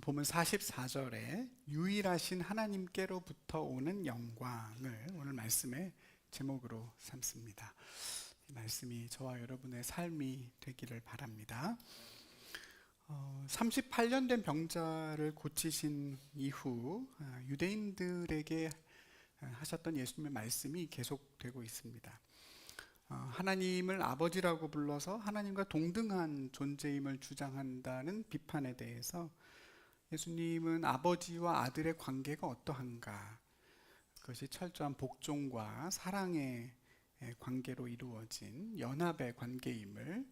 본문 44절에 유일하신 하나님께로부터 오는 영광을 오늘 말씀의 제목으로 삼습니다. 이 말씀이 저와 여러분의 삶이 되기를 바랍니다. 38년 된 병자를 고치신 이후 유대인들에게 하셨던 예수님의 말씀이 계속되고 있습니다. 하나님을 아버지라고 불러서 하나님과 동등한 존재임을 주장한다는 비판에 대해서 예수님은 아버지와 아들의 관계가 어떠한가, 그것이 철저한 복종과 사랑의 관계로 이루어진 연합의 관계임을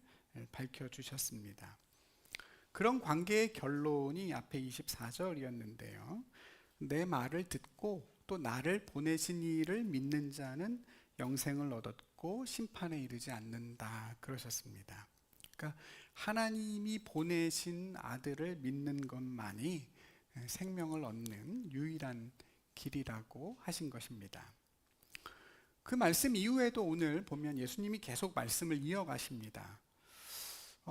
밝혀주셨습니다. 그런 관계의 결론이 앞에 24절이었는데요. 내 말을 듣고 또 나를 보내신 이를 믿는 자는 영생을 얻었고 심판에 이르지 않는다 그러셨습니다. 그러니까 하나님이 보내신 아들을 믿는 것만이 생명을 얻는 유일한 길이라고 하신 것입니다. 그 말씀 이후에도 오늘 보면 예수님이 계속 말씀을 이어가십니다.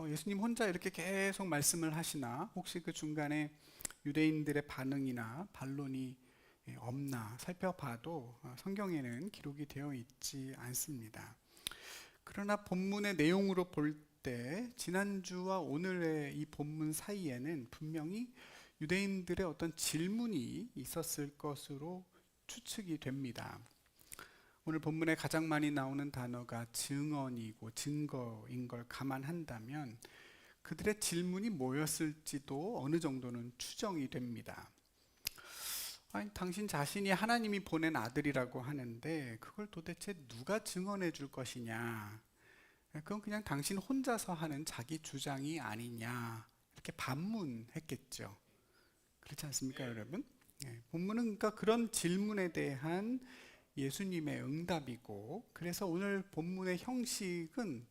예수님 혼자 이렇게 계속 말씀을 하시나 혹시 그 중간에 유대인들의 반응이나 반론이 없나 살펴봐도 성경에는 기록이 되어 있지 않습니다. 그러나 본문의 내용으로 볼 때 지난주와 오늘의 이 본문 사이에는 분명히 유대인들의 어떤 질문이 있었을 것으로 추측이 됩니다. 오늘 본문에 가장 많이 나오는 단어가 증언이고 증거인 걸 감안한다면 그들의 질문이 뭐였을지도 어느 정도는 추정이 됩니다. 아니, 당신 자신이 하나님이 보낸 아들이라고 하는데 그걸 도대체 누가 증언해 줄 것이냐, 그건 그냥 당신 혼자서 하는 자기 주장이 아니냐, 이렇게 반문했겠죠. 그렇지 않습니까, 여러분? 본문은 그러니까 그런 질문에 대한 예수님의 응답이고, 그래서 오늘 본문의 형식은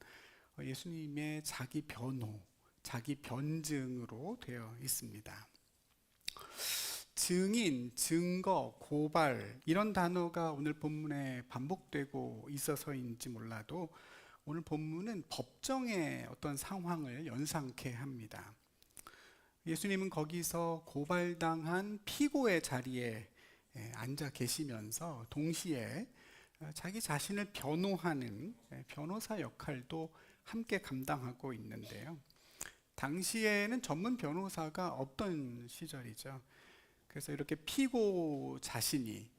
예수님의 자기 변호, 자기 변증으로 되어 있습니다. 증인, 증거, 고발 이런 단어가 오늘 본문에 반복되고 있어서인지 몰라도 오늘 본문은 법정의 어떤 상황을 연상케 합니다. 예수님은 거기서 고발당한 피고의 자리에 앉아 계시면서 동시에 자기 자신을 변호하는 변호사 역할도 함께 감당하고 있는데요. 당시에는 전문 변호사가 없던 시절이죠. 그래서 이렇게 피고 자신이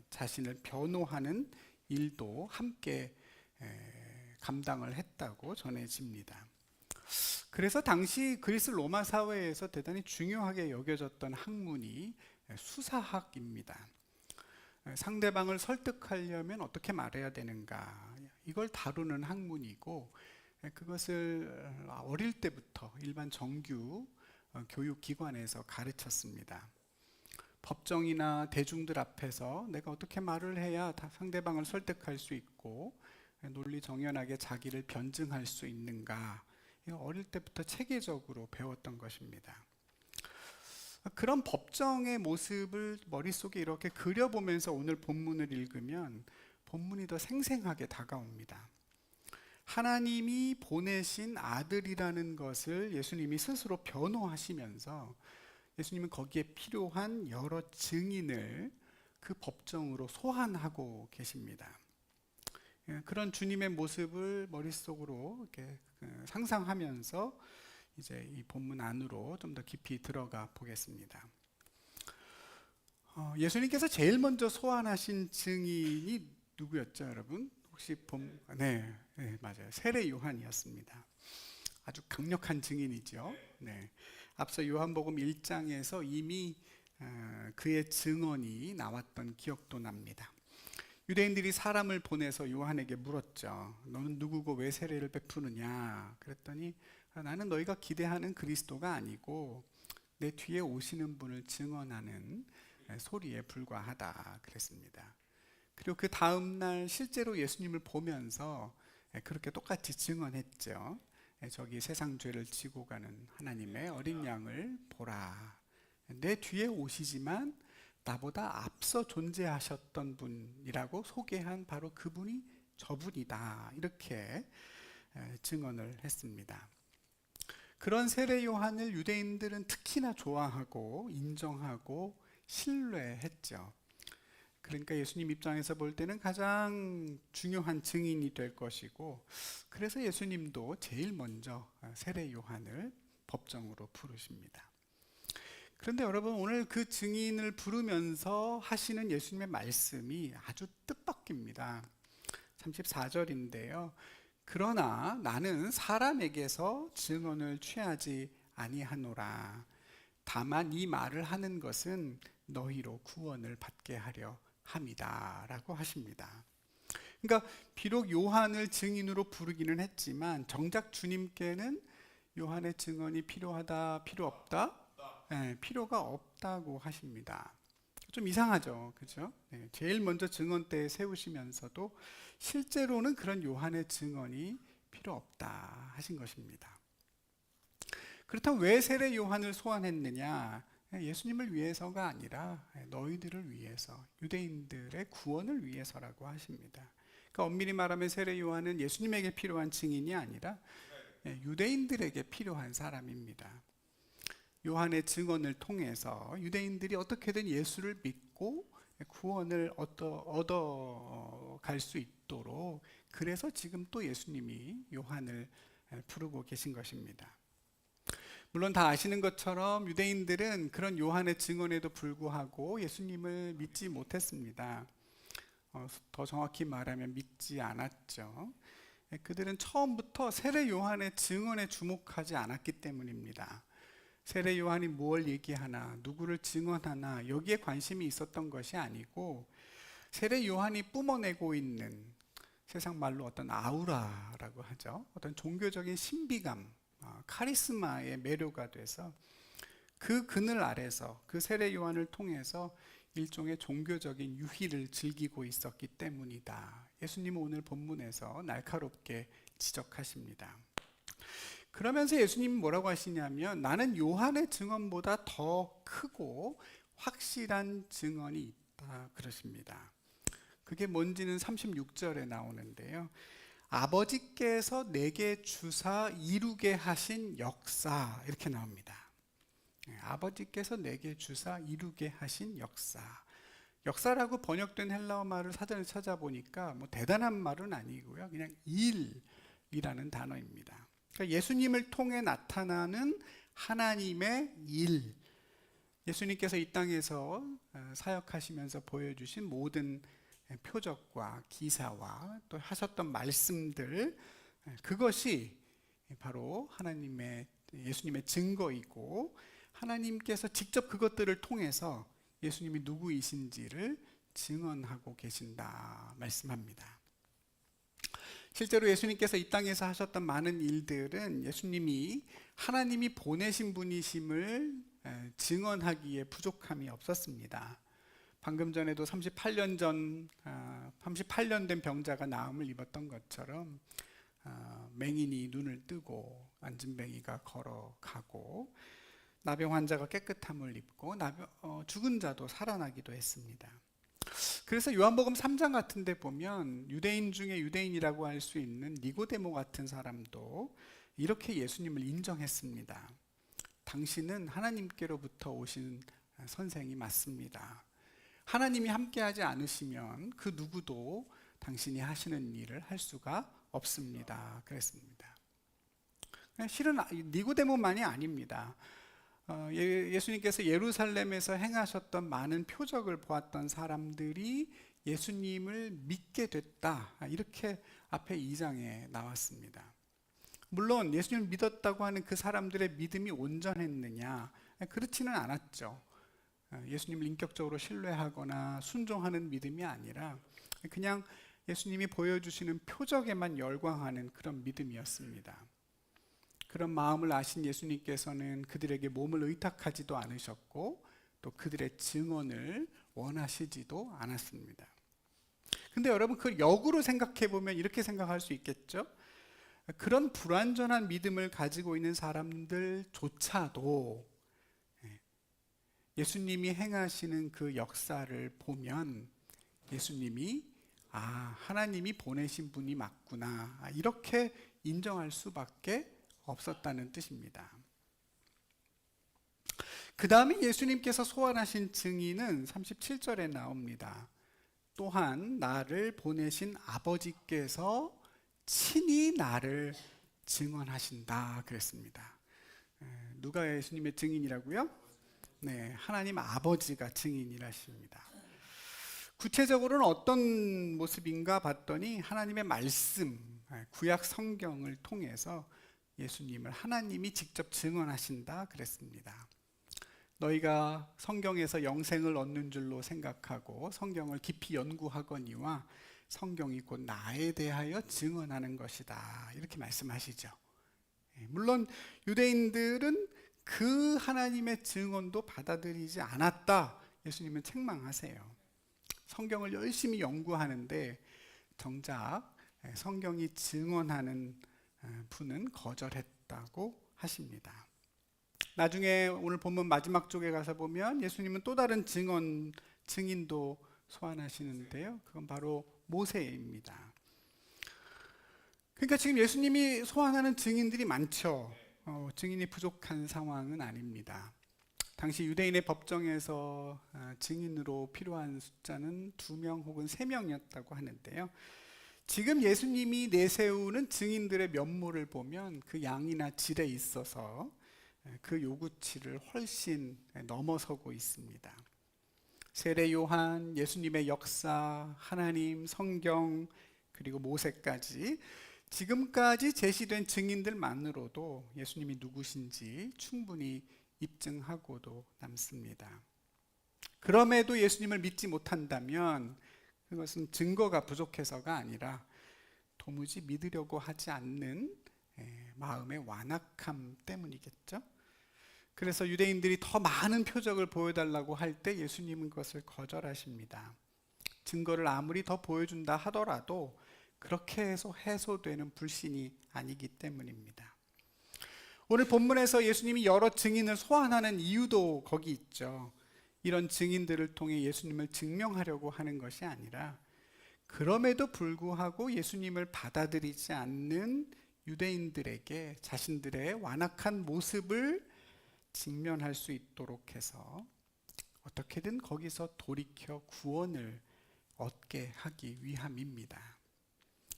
자신을 변호하는 일도 함께 감당을 했다고 전해집니다. 그래서 당시 그리스 로마 사회에서 대단히 중요하게 여겨졌던 학문이 수사학입니다. 상대방을 설득하려면 어떻게 말해야 되는가, 이걸 다루는 학문이고, 그것을 어릴 때부터 일반 정규 교육기관에서 가르쳤습니다. 법정이나 대중들 앞에서 내가 어떻게 말을 해야 상대방을 설득할 수 있고 논리정연하게 자기를 변증할 수 있는가, 어릴 때부터 체계적으로 배웠던 것입니다. 그런 법정의 모습을 머릿속에 이렇게 그려보면서 오늘 본문을 읽으면 본문이 더 생생하게 다가옵니다. 하나님이 보내신 아들이라는 것을 예수님이 스스로 변호하시면서 예수님은 거기에 필요한 여러 증인을 그 법정으로 소환하고 계십니다. 그런 주님의 모습을 머릿속으로 이렇게 상상하면서 이제 이 본문 안으로 좀 더 깊이 들어가 보겠습니다. 예수님께서 제일 먼저 소환하신 증인이 누구였죠, 여러분? 혹시 네, 맞아요. 세례 요한이었습니다. 아주 강력한 증인이죠. 네. 앞서 요한복음 1장에서 이미 그의 증언이 나왔던 기억도 납니다. 유대인들이 사람을 보내서 요한에게 물었죠. 너는 누구고 왜 세례를 베푸느냐? 그랬더니 나는 너희가 기대하는 그리스도가 아니고 내 뒤에 오시는 분을 증언하는 소리에 불과하다 그랬습니다. 그리고 그 다음날 실제로 예수님을 보면서 그렇게 똑같이 증언했죠. 저기 세상 죄를 지고 가는 하나님의 어린 양을 보라. 내 뒤에 오시지만 나보다 앞서 존재하셨던 분이라고 소개한 바로 그분이 저분이다, 이렇게 증언을 했습니다. 그런 세례 요한을 유대인들은 특히나 좋아하고 인정하고 신뢰했죠. 그러니까 예수님 입장에서 볼 때는 가장 중요한 증인이 될 것이고, 그래서 예수님도 제일 먼저 세례 요한을 법정으로 부르십니다. 그런데 여러분, 오늘 그 증인을 부르면서 하시는 예수님의 말씀이 아주 뜻밖입니다. 34절인데요. 그러나 나는 사람에게서 증언을 취하지 아니하노라. 다만 이 말을 하는 것은 너희로 구원을 받게 하려 함이다 라고 하십니다. 그러니까 비록 요한을 증인으로 부르기는 했지만 정작 주님께는 요한의 증언이 필요하다, 필요 없다? 네, 필요가 없다고 하십니다. 좀 이상하죠, 그죠? 네, 제일 먼저 증언대에 세우시면서도 실제로는 그런 요한의 증언이 필요 없다 하신 것입니다. 그렇다면 왜 세례 요한을 소환했느냐? 예수님을 위해서가 아니라 너희들을 위해서, 유대인들의 구원을 위해서라고 하십니다. 그러니까 엄밀히 말하면 세례 요한은 예수님에게 필요한 증인이 아니라 유대인들에게 필요한 사람입니다. 요한의 증언을 통해서 유대인들이 어떻게든 예수를 믿고 구원을 얻어갈 수 있도록, 그래서 지금 또 예수님이 요한을 부르고 계신 것입니다. 물론 다 아시는 것처럼 유대인들은 그런 요한의 증언에도 불구하고 예수님을 믿지 못했습니다. 더 정확히 말하면 믿지 않았죠. 그들은 처음부터 세례 요한의 증언에 주목하지 않았기 때문입니다. 세례 요한이 무엇을 얘기하나, 누구를 증언하나, 여기에 관심이 있었던 것이 아니고, 세례 요한이 뿜어내고 있는, 세상 말로 어떤 아우라라고 하죠. 어떤 종교적인 신비감, 카리스마의 매료가 돼서 그 그늘 아래서 그 세례 요한을 통해서 일종의 종교적인 유희를 즐기고 있었기 때문이다. 예수님은 오늘 본문에서 날카롭게 지적하십니다. 그러면서 예수님이 뭐라고 하시냐면, 나는 요한의 증언보다 더 크고 확실한 증언이 있다 그러십니다. 그게 뭔지는 36절에 나오는데요. 아버지께서 내게 주사 이루게 하신 역사, 이렇게 나옵니다. 아버지께서 내게 주사 이루게 하신 역사. 역사라고 번역된 헬라어 말을 사전에 찾아보니까 뭐 대단한 말은 아니고요, 그냥 일이라는 단어입니다. 그러니까 예수님을 통해 나타나는 하나님의 일, 예수님께서 이 땅에서 사역하시면서 보여주신 모든 표적과 기사와 또 하셨던 말씀들, 그것이 바로 예수님의 증거이고, 하나님께서 직접 그것들을 통해서 예수님이 누구이신지를 증언하고 계신다 말씀합니다. 실제로 예수님께서 이 땅에서 하셨던 많은 일들은 예수님이 하나님이 보내신 분이심을 증언하기에 부족함이 없었습니다. 방금 전에도 38년 된 병자가 나음을 입었던 것처럼 맹인이 눈을 뜨고 안진뱅이가 걸어가고, 나병 환자가 깨끗함을 입고 죽은 자도 살아나기도 했습니다. 그래서 요한복음 3장 같은 데 보면 유대인 중에 유대인이라고 할 수 있는 니고데모 같은 사람도 이렇게 예수님을 인정했습니다. 당신은 하나님께로부터 오신 선생이 맞습니다. 하나님이 함께하지 않으시면 그 누구도 당신이 하시는 일을 할 수가 없습니다. 그랬습니다. 실은 니고데모만이 아닙니다. 예수님께서 예루살렘에서 행하셨던 많은 표적을 보았던 사람들이 예수님을 믿게 됐다, 이렇게 앞에 2장에 나왔습니다. 물론 예수님을 믿었다고 하는 그 사람들의 믿음이 온전했느냐? 그렇지는 않았죠. 예수님을 인격적으로 신뢰하거나 순종하는 믿음이 아니라 그냥 예수님이 보여주시는 표적에만 열광하는 그런 믿음이었습니다. 그런 마음을 아신 예수님께서는 그들에게 몸을 의탁하지도 않으셨고, 또 그들의 증언을 원하시지도 않았습니다. 근데 여러분, 그 역으로 생각해 보면 이렇게 생각할 수 있겠죠? 그런 불완전한 믿음을 가지고 있는 사람들조차도 예수님이 행하시는 그 역사를 보면 예수님이 하나님이 보내신 분이 맞구나, 이렇게 인정할 수밖에 없었다는 뜻입니다. 그 다음에 예수님께서 소환하신 증인은 37절에 나옵니다. 또한 나를 보내신 아버지께서 친히 나를 증언하신다 그랬습니다. 누가 예수님의 증인이라고요? 네, 하나님 아버지가 증인이라십니다. 구체적으로는 어떤 모습인가 봤더니 하나님의 말씀, 구약 성경을 통해서 예수님을 하나님이 직접 증언하신다 그랬습니다. 너희가 성경에서 영생을 얻는 줄로 생각하고 성경을 깊이 연구하거니와 성경이 곧 나에 대하여 증언하는 것이다, 이렇게 말씀하시죠. 물론 유대인들은 그 하나님의 증언도 받아들이지 않았다, 예수님은 책망하세요. 성경을 열심히 연구하는데 정작 성경이 증언하는 분은 거절했다고 하십니다. 나중에 오늘 본문 마지막 쪽에 가서 보면 예수님은 또 다른 증인도 소환하시는데요, 그건 바로 모세입니다. 그러니까 지금 예수님이 소환하는 증인들이 많죠. 증인이 부족한 상황은 아닙니다. 당시 유대인의 법정에서 증인으로 필요한 숫자는 2명 혹은 3명이었다고 하는데요, 지금 예수님이 내세우는 증인들의 면모를 보면 그 양이나 질에 있어서 그 요구치를 훨씬 넘어서고 있습니다. 세례 요한, 예수님의 역사, 하나님, 성경, 그리고 모세까지 지금까지 제시된 증인들만으로도 예수님이 누구신지 충분히 입증하고도 남습니다. 그럼에도 예수님을 믿지 못한다면 그것은 증거가 부족해서가 아니라 도무지 믿으려고 하지 않는 마음의 완악함 때문이겠죠. 그래서 유대인들이 더 많은 표적을 보여달라고 할 때 예수님은 그것을 거절하십니다. 증거를 아무리 더 보여준다 하더라도 그렇게 해서 해소되는 불신이 아니기 때문입니다. 오늘 본문에서 예수님이 여러 증인을 소환하는 이유도 거기 있죠. 이런 증인들을 통해 예수님을 증명하려고 하는 것이 아니라 그럼에도 불구하고 예수님을 받아들이지 않는 유대인들에게 자신들의 완악한 모습을 직면할 수 있도록 해서 어떻게든 거기서 돌이켜 구원을 얻게 하기 위함입니다.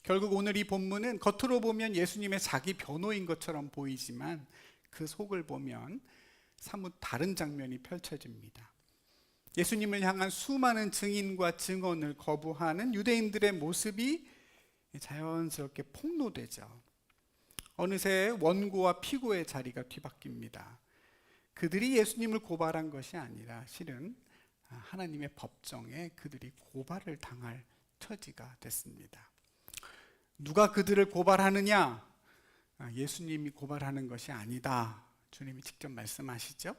결국 오늘 이 본문은 겉으로 보면 예수님의 자기 변호인 것처럼 보이지만 그 속을 보면 사뭇 다른 장면이 펼쳐집니다. 예수님을 향한 수많은 증인과 증언을 거부하는 유대인들의 모습이 자연스럽게 폭로되죠. 어느새 원고와 피고의 자리가 뒤바뀝니다. 그들이 예수님을 고발한 것이 아니라 실은 하나님의 법정에 그들이 고발을 당할 처지가 됐습니다. 누가 그들을 고발하느냐? 예수님이 고발하는 것이 아니다. 주님이 직접 말씀하시죠.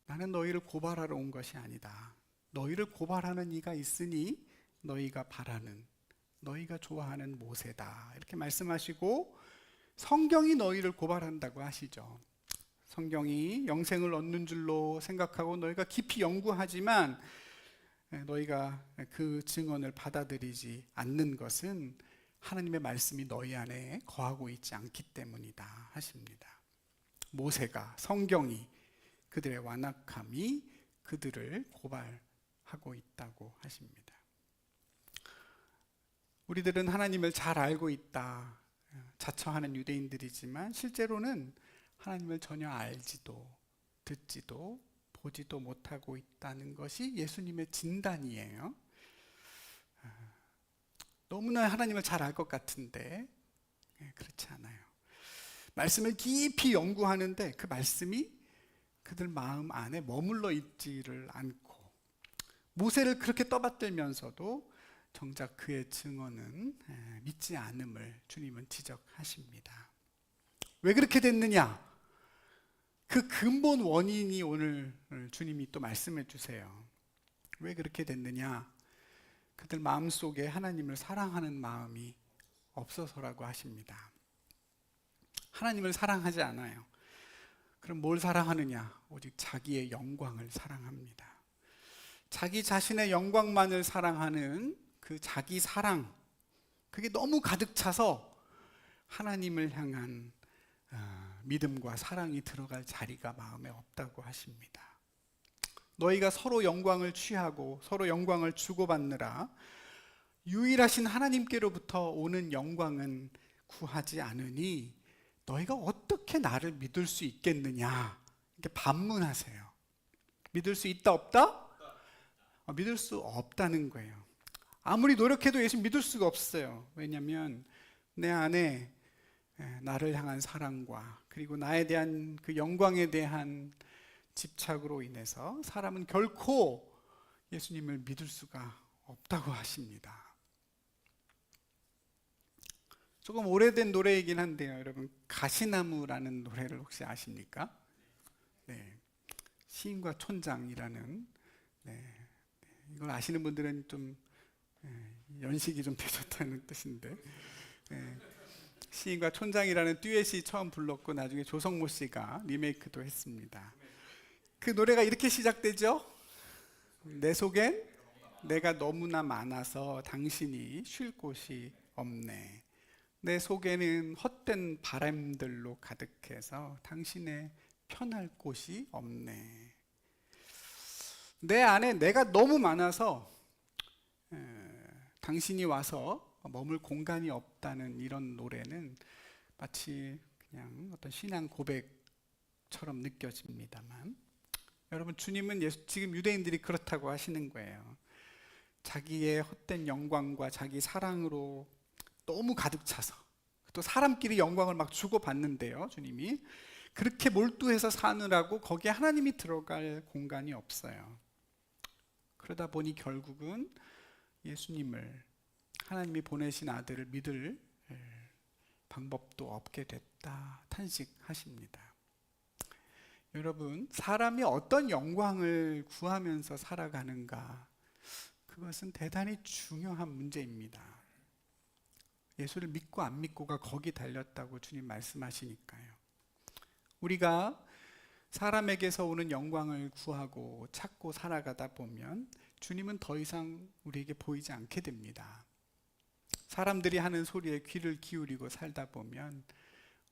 나는 너희를 고발하러 온 것이 아니다. 너희를 고발하는 이가 있으니 너희가 바라는, 너희가 좋아하는 모세다, 이렇게 말씀하시고 성경이 너희를 고발한다고 하시죠. 성경이 영생을 얻는 줄로 생각하고 너희가 깊이 연구하지만 너희가 그 증언을 받아들이지 않는 것은 하나님의 말씀이 너희 안에 거하고 있지 않기 때문이다 하십니다. 모세가, 성경이, 그들의 완악함이 그들을 고발하고 있다고 하십니다. 우리들은 하나님을 잘 알고 있다 자처하는 유대인들이지만 실제로는 하나님을 전혀 알지도 듣지도 보지도 못하고 있다는 것이 예수님의 진단이에요. 너무나 하나님을 잘 알 것 같은데 그렇지 않아요. 말씀을 깊이 연구하는데 그 말씀이 그들 마음 안에 머물러 있지를 않고 모세를 그렇게 떠받들면서도 정작 그의 증언은 믿지 않음을 주님은 지적하십니다. 왜 그렇게 됐느냐? 그 근본 원인이 오늘 주님이 또 말씀해 주세요. 왜 그렇게 됐느냐? 그들 마음속에 하나님을 사랑하는 마음이 없어서라고 하십니다. 하나님을 사랑하지 않아요. 그럼 뭘 사랑하느냐? 오직 자기의 영광을 사랑합니다. 자기 자신의 영광만을 사랑하는 그 자기 사랑, 그게 너무 가득 차서 하나님을 향한 믿음과 사랑이 들어갈 자리가 마음에 없다고 하십니다. 너희가 서로 영광을 취하고 서로 영광을 주고받느라 유일하신 하나님께로부터 오는 영광은 구하지 않으니 너희가 어떻게 나를 믿을 수 있겠느냐, 이렇게 반문하세요. 믿을 수 있다 없다? 믿을 수 없다는 거예요. 아무리 노력해도 예수 믿을 수가 없어요. 왜냐하면 내 안에 나를 향한 사랑과 그리고 나에 대한 그 영광에 대한 집착으로 인해서 사람은 결코 예수님을 믿을 수가 없다고 하십니다. 조금 오래된 노래이긴 한데요, 여러분, 가시나무라는 노래를 혹시 아십니까? 네, 시인과 촌장이라는, 이걸 아시는 분들은 좀 연식이 좀 되셨다는 뜻인데, 시인과 촌장이라는 듀엣이 처음 불렀고 나중에 조성모 씨가 리메이크도 했습니다. 그 노래가 이렇게 시작되죠. 내 속엔 내가 너무나 많아서 당신이 쉴 곳이 없네. 내 속에는 헛된 바람들로 가득해서 당신의 편할 곳이 없네. 내 안에 내가 너무 많아서 당신이 와서 머물 공간이 없다는 이런 노래는 마치 그냥 어떤 신앙 고백처럼 느껴집니다만, 여러분, 주님은 지금 유대인들이 그렇다고 하시는 거예요. 자기의 헛된 영광과 자기 사랑으로 너무 가득 차서 또 사람끼리 영광을 막 주고받는데요, 주님이 그렇게 몰두해서 사느라고 거기에 하나님이 들어갈 공간이 없어요. 그러다 보니 결국은 예수님을, 하나님이 보내신 아들을 믿을 방법도 없게 됐다 탄식하십니다. 여러분, 사람이 어떤 영광을 구하면서 살아가는가, 그것은 대단히 중요한 문제입니다. 예수를 믿고 안 믿고가 거기 달렸다고 주님 말씀하시니까요. 우리가 사람에게서 오는 영광을 구하고 찾고 살아가다 보면 주님은 더 이상 우리에게 보이지 않게 됩니다. 사람들이 하는 소리에 귀를 기울이고 살다 보면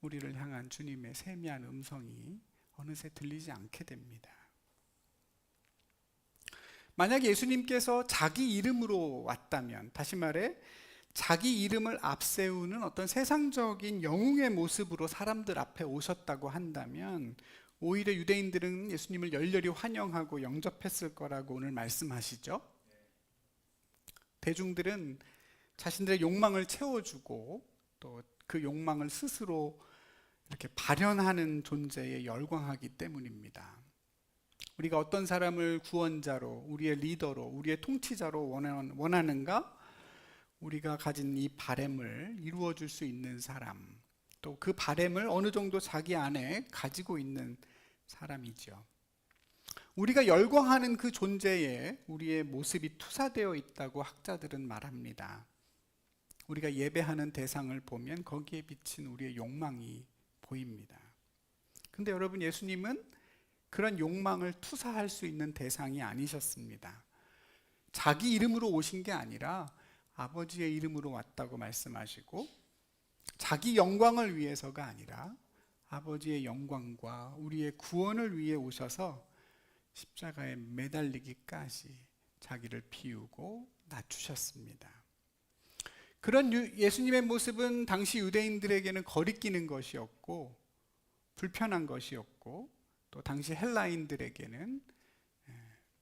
우리를 향한 주님의 세미한 음성이 어느새 들리지 않게 됩니다. 만약 예수님께서 자기 이름으로 왔다면, 다시 말해 자기 이름을 앞세우는 어떤 세상적인 영웅의 모습으로 사람들 앞에 오셨다고 한다면 오히려 유대인들은 예수님을 열렬히 환영하고 영접했을 거라고 오늘 말씀하시죠. 대중들은 자신들의 욕망을 채워주고 또 그 욕망을 스스로 이렇게 발현하는 존재에 열광하기 때문입니다. 우리가 어떤 사람을 구원자로, 우리의 리더로, 우리의 통치자로 원하는가? 우리가 가진 이 바램을 이루어 줄 수 있는 사람, 또 그 바램을 어느 정도 자기 안에 가지고 있는 사람이죠. 우리가 열광하는 그 존재에 우리의 모습이 투사되어 있다고 학자들은 말합니다. 우리가 예배하는 대상을 보면 거기에 비친 우리의 욕망이 보입니다. 근데 여러분, 예수님은 그런 욕망을 투사할 수 있는 대상이 아니셨습니다. 자기 이름으로 오신 게 아니라 아버지의 이름으로 왔다고 말씀하시고, 자기 영광을 위해서가 아니라 아버지의 영광과 우리의 구원을 위해 오셔서 십자가에 매달리기까지 자기를 비우고 낮추셨습니다. 그런 예수님의 모습은 당시 유대인들에게는 거리끼는 것이었고 불편한 것이었고 또 당시 헬라인들에게는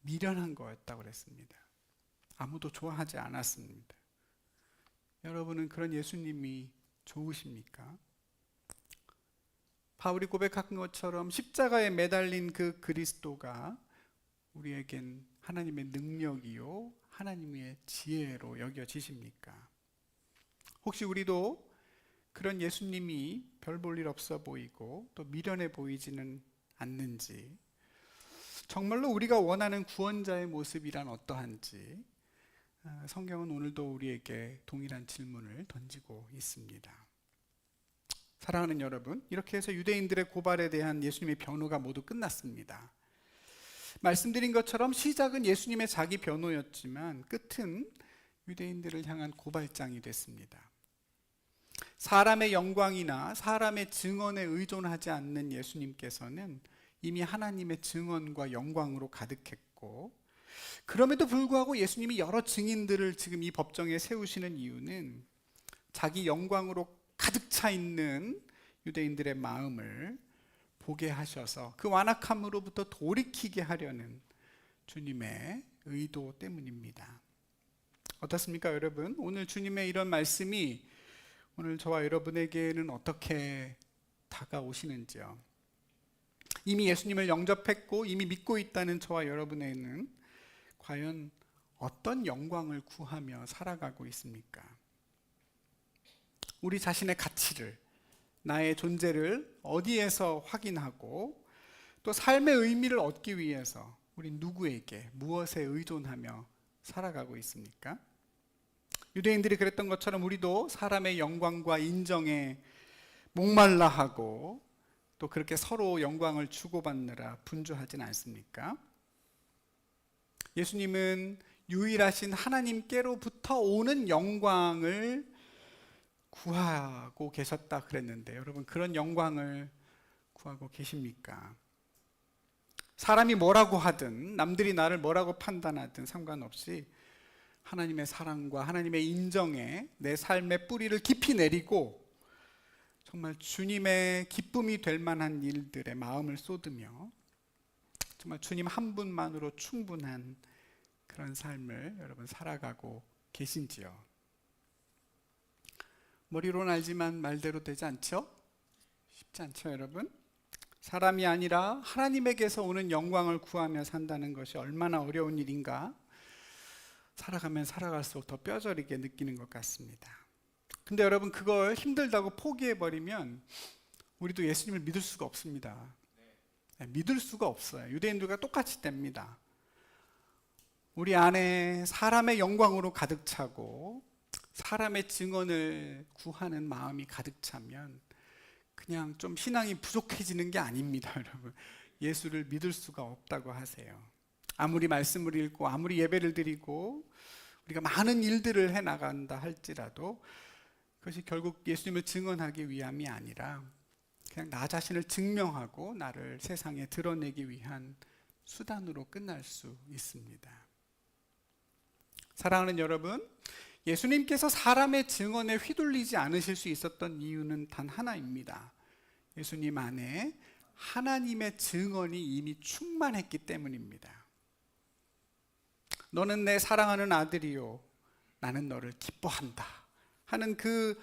미련한 거였다고 그랬습니다. 아무도 좋아하지 않았습니다. 여러분은 그런 예수님이 좋으십니까? 바울이 고백한 것처럼 십자가에 매달린 그 그리스도가 우리에겐 하나님의 능력이요 하나님의 지혜로 여겨지십니까? 혹시 우리도 그런 예수님이 별 볼 일 없어 보이고 또 미련해 보이지는 않는지, 정말로 우리가 원하는 구원자의 모습이란 어떠한지 성경은 오늘도 우리에게 동일한 질문을 던지고 있습니다. 사랑하는 여러분, 이렇게 해서 유대인들의 고발에 대한 예수님의 변호가 모두 끝났습니다. 말씀드린 것처럼 시작은 예수님의 자기 변호였지만 끝은 유대인들을 향한 고발장이 됐습니다. 사람의 영광이나 사람의 증언에 의존하지 않는 예수님께서는 이미 하나님의 증언과 영광으로 가득했고, 그럼에도 불구하고 예수님이 여러 증인들을 지금 이 법정에 세우시는 이유는 자기 영광으로 가득 차 있는 유대인들의 마음을 보게 하셔서 그 완악함으로부터 돌이키게 하려는 주님의 의도 때문입니다. 어떻습니까, 여러분? 오늘 주님의 이런 말씀이 오늘 저와 여러분에게는 어떻게 다가오시는지요? 이미 예수님을 영접했고 이미 믿고 있다는 저와 여러분에게는 과연 어떤 영광을 구하며 살아가고 있습니까? 우리 자신의 가치를, 나의 존재를 어디에서 확인하고 또 삶의 의미를 얻기 위해서 우리 누구에게, 무엇에 의존하며 살아가고 있습니까? 유대인들이 그랬던 것처럼 우리도 사람의 영광과 인정에 목말라 하고 또 그렇게 서로 영광을 주고받느라 분주하진 않습니까? 예수님은 유일하신 하나님께로부터 오는 영광을 구하고 계셨다 그랬는데, 여러분 그런 영광을 구하고 계십니까? 사람이 뭐라고 하든 남들이 나를 뭐라고 판단하든 상관없이 하나님의 사랑과 하나님의 인정에 내 삶의 뿌리를 깊이 내리고 정말 주님의 기쁨이 될 만한 일들에 마음을 쏟으며 정말 주님 한 분만으로 충분한 그런 삶을 여러분 살아가고 계신지요? 머리로는 알지만 말대로 되지 않죠? 쉽지 않죠, 여러분? 사람이 아니라 하나님에게서 오는 영광을 구하며 산다는 것이 얼마나 어려운 일인가 살아가면 살아갈수록 더 뼈저리게 느끼는 것 같습니다. 근데 여러분 그걸 힘들다고 포기해버리면 우리도 예수님을 믿을 수가 없습니다. 믿을 수가 없어요. 유대인들과 똑같이 됩니다. 우리 안에 사람의 영광으로 가득 차고 사람의 증언을 구하는 마음이 가득 차면 그냥 좀 신앙이 부족해지는 게 아닙니다, 여러분. 예수를 믿을 수가 없다고 하세요. 아무리 말씀을 읽고 아무리 예배를 드리고 우리가 많은 일들을 해나간다 할지라도 그것이 결국 예수님을 증언하기 위함이 아니라 그냥 나 자신을 증명하고 나를 세상에 드러내기 위한 수단으로 끝날 수 있습니다. 사랑하는 여러분, 예수님께서 사람의 증언에 휘둘리지 않으실 수 있었던 이유는 단 하나입니다. 예수님 안에 하나님의 증언이 이미 충만했기 때문입니다. 너는 내 사랑하는 아들이요 나는 너를 기뻐한다 하는 그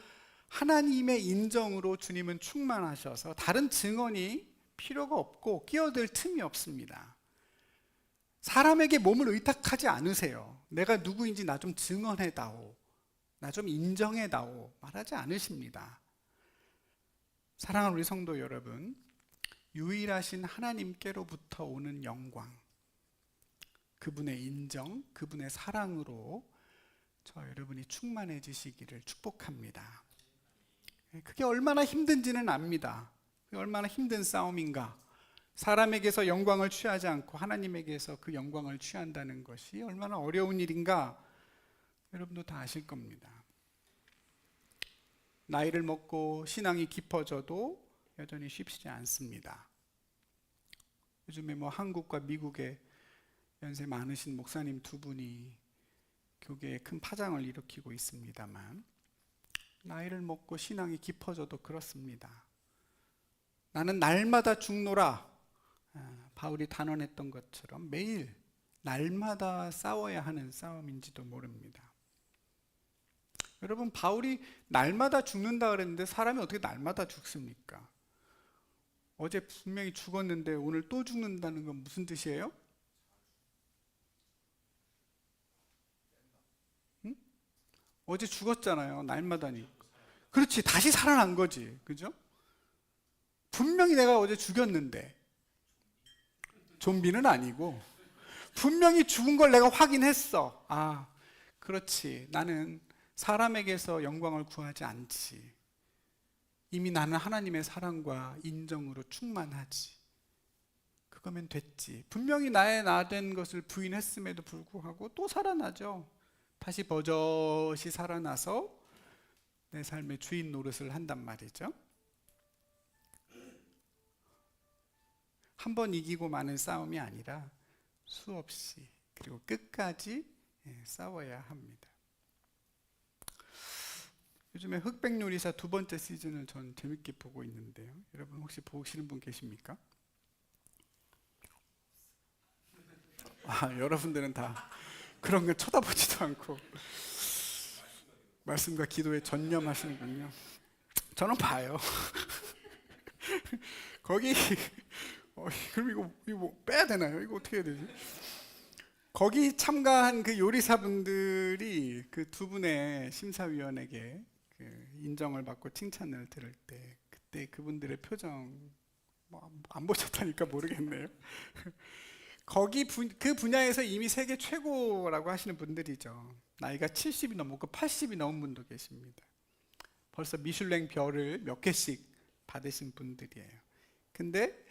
하나님의 인정으로 주님은 충만하셔서 다른 증언이 필요가 없고 끼어들 틈이 없습니다. 사람에게 몸을 의탁하지 않으세요. 내가 누구인지 나 좀 증언해다오, 나 좀 인정해다오 말하지 않으십니다. 사랑하는 우리 성도 여러분, 유일하신 하나님께로부터 오는 영광, 그분의 인정, 그분의 사랑으로 저 여러분이 충만해지시기를 축복합니다. 그게 얼마나 힘든지는 압니다. 그게 얼마나 힘든 싸움인가. 사람에게서 영광을 취하지 않고 하나님에게서 그 영광을 취한다는 것이 얼마나 어려운 일인가 여러분도 다 아실 겁니다. 나이를 먹고 신앙이 깊어져도 여전히 쉽지 않습니다. 요즘에 한국과 미국에 연세 많으신 목사님 두 분이 교계에 큰 파장을 일으키고 있습니다만 나이를 먹고 신앙이 깊어져도 그렇습니다. 나는 날마다 죽노라, 바울이 단언했던 것처럼 매일 날마다 싸워야 하는 싸움인지도 모릅니다. 여러분, 바울이 날마다 죽는다 그랬는데 사람이 어떻게 날마다 죽습니까? 어제 분명히 죽었는데 오늘 또 죽는다는 건 무슨 뜻이에요? 응? 어제 죽었잖아요. 날마다니. 그렇지, 다시 살아난 거지. 그죠? 분명히 내가 어제 죽였는데, 좀비는 아니고 분명히 죽은 걸 내가 확인했어. 아, 그렇지, 나는 사람에게서 영광을 구하지 않지. 이미 나는 하나님의 사랑과 인정으로 충만하지. 그거면 됐지. 분명히 나의 나된 것을 부인했음에도 불구하고 또 살아나죠. 다시 버젓이 살아나서 내 삶의 주인 노릇을 한단 말이죠. 한 번 이기고 마는 싸움이 아니라 수없이 그리고 끝까지 싸워야 합니다. 요즘에 흑백요리사 두 번째 시즌을 전 재밌게 보고 있는데요. 여러분 혹시 보시는 분 계십니까? 여러분들은 다 그런 거 쳐다보지도 않고 말씀과 기도에 전념하시는군요. 저는 봐요. 거기 그럼 이거 뭐 빼야 되나요? 이거 어떻게 해야 되지? 거기 참가한 그 요리사분들이 그 두 분의 심사위원에게 그 인정을 받고 칭찬을 들을 때 그때 그분들의 표정 뭐 안 보셨다니까 모르겠네요. 거기 그 분야에서 이미 세계 최고라고 하시는 분들이죠. 나이가 70이 넘고 80이 넘은 분도 계십니다. 벌써 미슐랭 별을 몇 개씩 받으신 분들이에요. 근데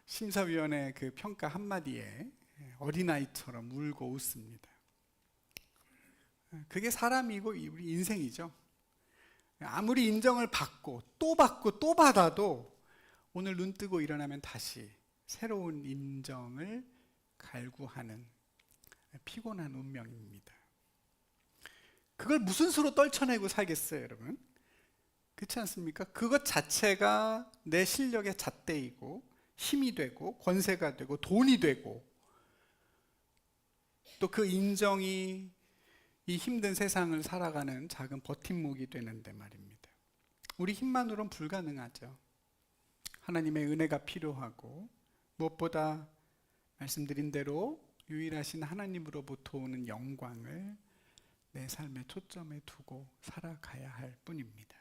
심사위원의 그 평가 한마디에 어린아이처럼 울고 웃습니다. 그게 사람이고 우리 인생이죠. 아무리 인정을 받고 또 받아도 오늘 눈 뜨고 일어나면 다시 새로운 인정을 갈구하는 피곤한 운명입니다. 그걸 무슨 수로 떨쳐내고 살겠어요, 여러분? 그렇지 않습니까? 그것 자체가 내 실력의 잣대이고 힘이 되고 권세가 되고 돈이 되고 또 그 인정이 이 힘든 세상을 살아가는 작은 버팀목이 되는데 말입니다. 우리 힘만으로는 불가능하죠. 하나님의 은혜가 필요하고 무엇보다 말씀드린 대로 유일하신 하나님으로부터 오는 영광을 내 삶의 초점에 두고 살아가야 할 뿐입니다.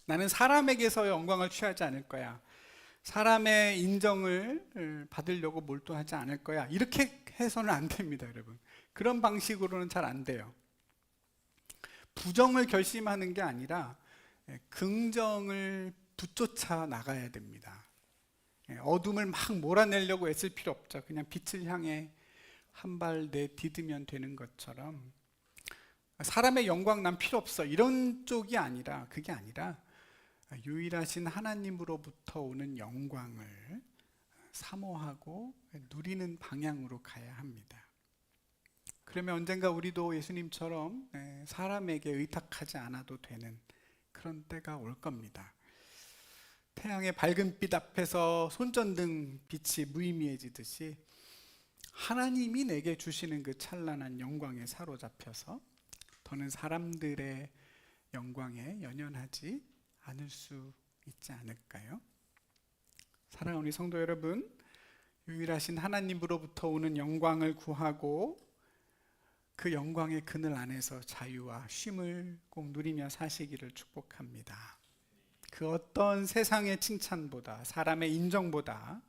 나는 사람에게서 영광을 취하지 않을 거야. 사람의 인정을 받으려고 몰두하지 않을 거야. 이렇게 해서는 안 됩니다, 여러분. 그런 방식으로는 잘 안 돼요. 부정을 결심하는 게 아니라 긍정을 붙쫓아 나가야 됩니다. 어둠을 막 몰아내려고 애쓸 필요 없죠. 그냥 빛을 향해 한 발 내디디면 되는 것처럼 사람의 영광 난 필요 없어 이런 쪽이 아니라 그게 아니라 유일하신 하나님으로부터 오는 영광을 사모하고 누리는 방향으로 가야 합니다. 그러면 언젠가 우리도 예수님처럼 사람에게 의탁하지 않아도 되는 그런 때가 올 겁니다. 태양의 밝은 빛 앞에서 손전등 빛이 무의미해지듯이 하나님이 내게 주시는 그 찬란한 영광에 사로잡혀서 더는 사람들의 영광에 연연하지 않을 수 있지 않을까요? 사랑하는 우리 성도 여러분, 유일하신 하나님으로부터 오는 영광을 구하고 그 영광의 그늘 안에서 자유와 쉼을 꼭 누리며 사시기를 축복합니다. 그 어떤 세상의 칭찬보다 사람의 인정보다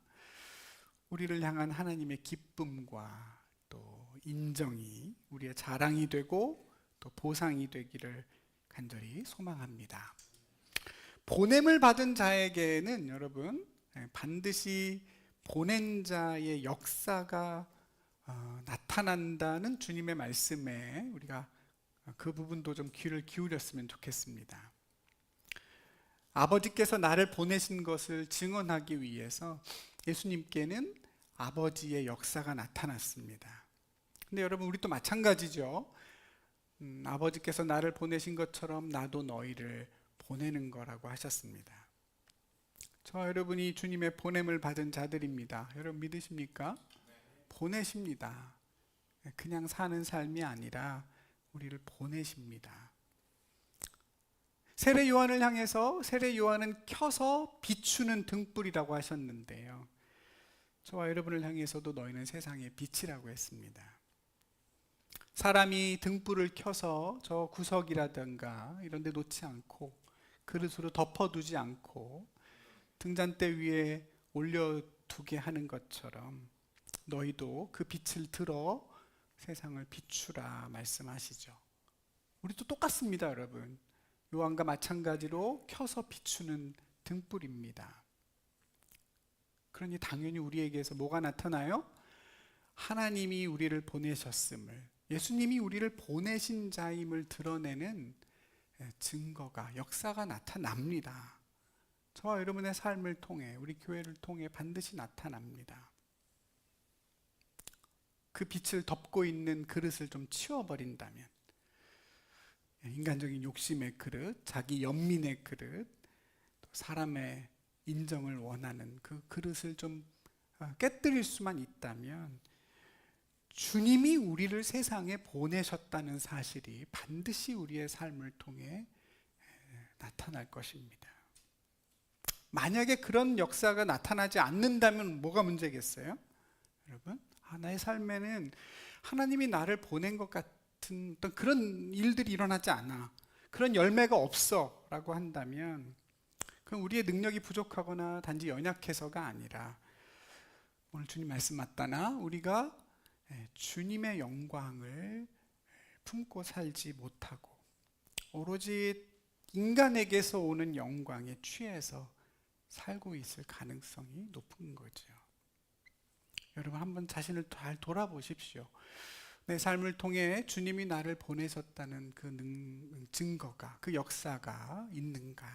우리를 향한 하나님의 기쁨과 또 인정이 우리의 자랑이 되고 또 보상이 되기를 간절히 소망합니다. 보냄을 받은 자에게는 여러분 반드시 보낸 자의 역사가 나타난다는 주님의 말씀에 우리가 그 부분도 좀 귀를 기울였으면 좋겠습니다. 아버지께서 나를 보내신 것을 증언하기 위해서 예수님께는 아버지의 역사가 나타났습니다. 근데 여러분 우리 또 마찬가지죠. 아버지께서 나를 보내신 것처럼 나도 너희를 보내는 거라고 하셨습니다. 저와 여러분이 주님의 보냄을 받은 자들입니다. 여러분 믿으십니까? 보내십니다. 그냥 사는 삶이 아니라 우리를 보내십니다. 세례 요한을 향해서 세례 요한은 켜서 비추는 등불이라고 하셨는데요. 저와 여러분을 향해서도 너희는 세상의 빛이라고 했습니다. 사람이 등불을 켜서 저 구석이라든가 이런 데 놓지 않고 그릇으로 덮어두지 않고 등잔대 위에 올려두게 하는 것처럼 너희도 그 빛을 들어 세상을 비추라 말씀하시죠. 우리도 똑같습니다, 여러분. 요한과 마찬가지로 켜서 비추는 등불입니다. 그러니 당연히 우리에게서 뭐가 나타나요? 하나님이 우리를 보내셨음을, 예수님이 우리를 보내신 자임을 드러내는 증거가, 역사가 나타납니다. 저와 여러분의 삶을 통해, 우리 교회를 통해 반드시 나타납니다. 그 빛을 덮고 있는 그릇을 좀 치워버린다면, 인간적인 욕심의 그릇, 자기 연민의 그릇, 또 사람의 인정을 원하는 그 그릇을 좀 깨뜨릴 수만 있다면 주님이 우리를 세상에 보내셨다는 사실이 반드시 우리의 삶을 통해 나타날 것입니다. 만약에 그런 역사가 나타나지 않는다면 뭐가 문제겠어요? 여러분, 나의 삶에는 하나님이 나를 보낸 것 같은 어떤 그런 일들이 일어나지 않아, 그런 열매가 없어 라고 한다면 그건 우리의 능력이 부족하거나 단지 연약해서가 아니라 오늘 주님 말씀 맞다나 우리가 주님의 영광을 품고 살지 못하고 오로지 인간에게서 오는 영광에 취해서 살고 있을 가능성이 높은 거죠. 여러분, 한번 자신을 잘 돌아보십시오. 내 삶을 통해 주님이 나를 보내셨다는 그 증거가, 그 역사가 있는가?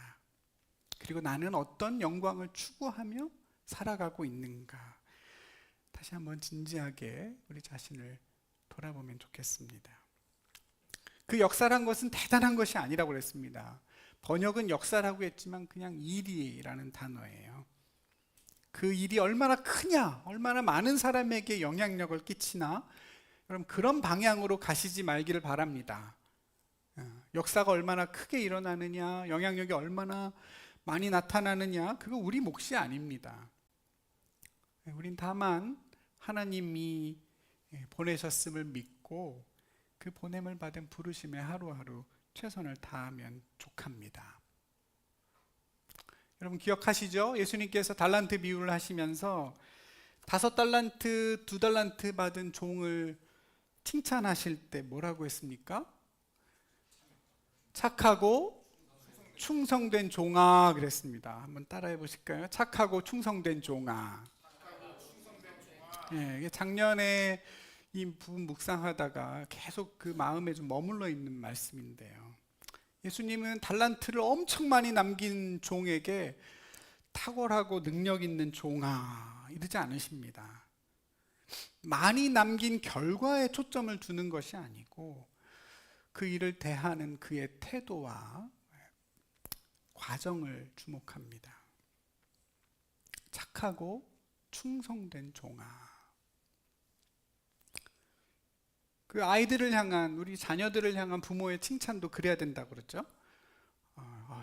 그리고 나는 어떤 영광을 추구하며 살아가고 있는가? 다시 한번 진지하게 우리 자신을 돌아보면 좋겠습니다. 그 역사란 것은 대단한 것이 아니라고 그랬습니다. 번역은 역사라고 했지만 그냥 일이라는 단어예요. 그 일이 얼마나 크냐, 얼마나 많은 사람에게 영향력을 끼치나, 그럼 그런 방향으로 가시지 말기를 바랍니다. 역사가 얼마나 크게 일어나느냐, 영향력이 얼마나 많이 나타나느냐, 그거 우리 몫이 아닙니다. 우린 다만 하나님이 보내셨음을 믿고 그 보냄을 받은 부르심에 하루하루 최선을 다하면 족합니다. 여러분 기억하시죠? 예수님께서 달란트 비유를 하시면서 5달란트, 2달란트 받은 종을 칭찬하실 때 뭐라고 했습니까? 착하고 충성된 종아 그랬습니다. 한번 따라해 보실까요? 착하고 충성된 종아. 이게 작년에 이 부분 묵상하다가 계속 그 마음에 좀 머물러 있는 말씀인데요. 예수님은 달란트를 엄청 많이 남긴 종에게 탁월하고 능력 있는 종아 이러지 않으십니다. 많이 남긴 결과에 초점을 두는 것이 아니고 그 일을 대하는 그의 태도와 과정을 주목합니다. 착하고 충성된 종아. 그 아이들을 향한, 우리 자녀들을 향한 부모의 칭찬도 그래야 된다고 그랬죠.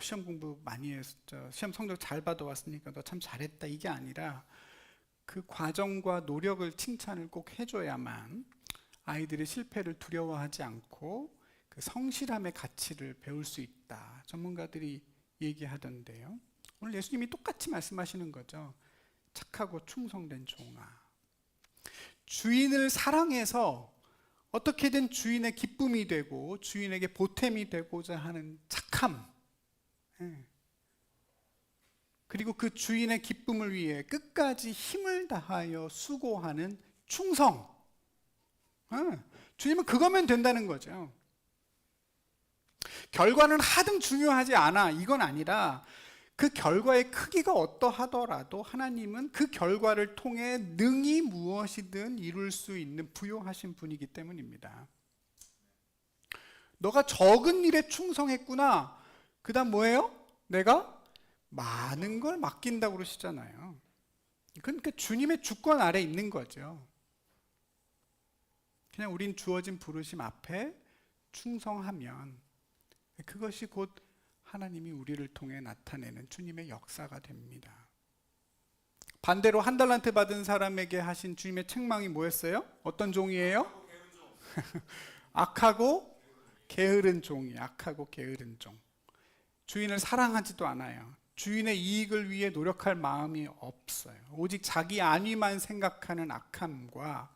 시험 공부 많이 했죠. 시험 성적 잘 받아왔으니까 너 참 잘했다 이게 아니라 그 과정과 노력을 칭찬을 꼭 해줘야만 아이들의 실패를 두려워하지 않고 그 성실함의 가치를 배울 수 있다. 전문가들이 얘기하던데요. 오늘 예수님이 똑같이 말씀하시는 거죠. 착하고 충성된 종아. 주인을 사랑해서 어떻게든 주인의 기쁨이 되고 주인에게 보탬이 되고자 하는 착함, 그리고 그 주인의 기쁨을 위해 끝까지 힘을 다하여 수고하는 충성. 주님은 그거면 된다는 거죠. 결과는 하등 중요하지 않아 이건 아니라 그 결과의 크기가 어떠하더라도 하나님은 그 결과를 통해 능히 무엇이든 이룰 수 있는 부요하신 분이기 때문입니다. 너가 적은 일에 충성했구나. 그 다음 뭐예요? 내가 많은 걸 맡긴다고 그러시잖아요. 그러니까 주님의 주권 아래 있는 거죠. 그냥 우린 주어진 부르심 앞에 충성하면 그것이 곧 하나님이 우리를 통해 나타내는 주님의 역사가 됩니다. 반대로 1달란트 받은 사람에게 하신 주님의 책망이 뭐였어요? 어떤 종이에요? 악하고 게으른 종이. 악하고 게으른 종. 주인을 사랑하지도 않아요. 주인의 이익을 위해 노력할 마음이 없어요. 오직 자기 안위만 생각하는 악함과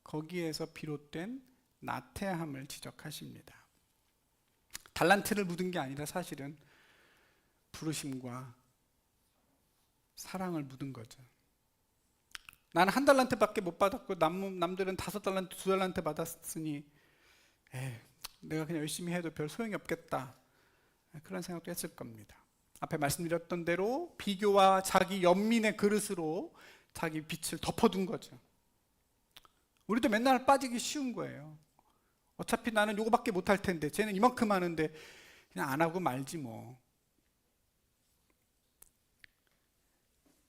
거기에서 비롯된 나태함을 지적하십니다. 달란트를 묻은 게 아니라 사실은 부르심과 사랑을 묻은 거죠. 나는 1달란트밖에 못 받았고 남들은 5달란트, 2달란트 받았으니 내가 그냥 열심히 해도 별 소용이 없겠다. 그런 생각도 했을 겁니다. 앞에 말씀드렸던 대로 비교와 자기 연민의 그릇으로 자기 빛을 덮어둔 거죠. 우리도 맨날 빠지기 쉬운 거예요. 어차피 나는 요거밖에 못할 텐데, 쟤는 이만큼 하는데 그냥 안 하고 말지 뭐.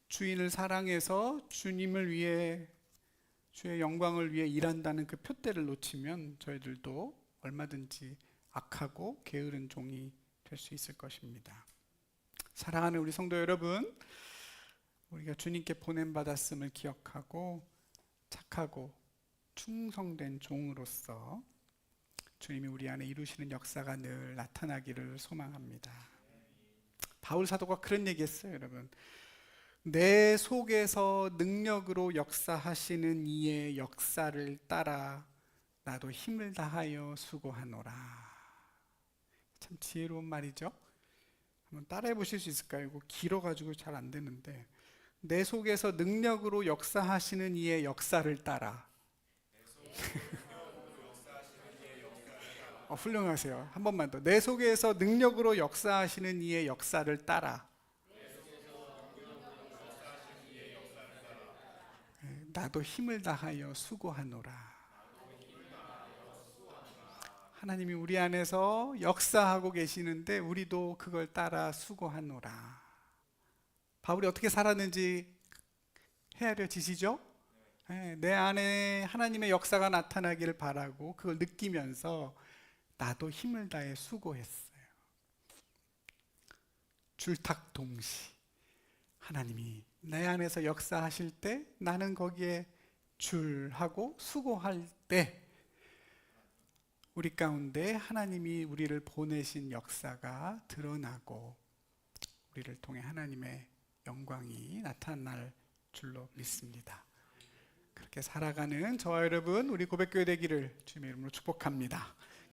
주인을 사랑해서 주님을 위해, 주의 영광을 위해 일한다는 그 표대를 놓치면 저희들도 얼마든지 악하고 게으른 종이 될 수 있을 것입니다. 사랑하는 우리 성도 여러분, 우리가 주님께 보냄받았음을 기억하고 착하고 충성된 종으로서 주님이 우리 안에 이루시는 역사가 늘 나타나기를 소망합니다. 바울 사도가 그런 얘기했어요, 여러분. 내 속에서 능력으로 역사하시는 이의 역사를 따라 나도 힘을 다하여 수고하노라. 참 지혜로운 말이죠. 한번 따라해 보실 수 있을까요? 이거 길어가지고 잘 안 되는데, 내 속에서 능력으로 역사하시는 이의 역사를 따라. 훌륭하세요. 한 번만 더. 내 속에서 능력으로 역사하시는 이의 역사를 따라 나도 힘을 다하여 수고하노라. 하나님이 우리 안에서 역사하고 계시는데 우리도 그걸 따라 수고하노라. 바울이 어떻게 살았는지 헤아려지시죠? 내 안에 하나님의 역사가 나타나기를 바라고 그걸 느끼면서 나도 힘을 다해 수고했어요. 줄탁동시 하나님이 내 안에서 역사하실 때 나는 거기에 줄하고 수고할 때 우리 가운데 하나님이 우리를 보내신 역사가 드러나고 우리를 통해 하나님의 영광이 나타날 줄로 믿습니다. 그렇게 살아가는 저와 여러분, 우리 고백교회 되기를 주님의 이름으로 축복합니다.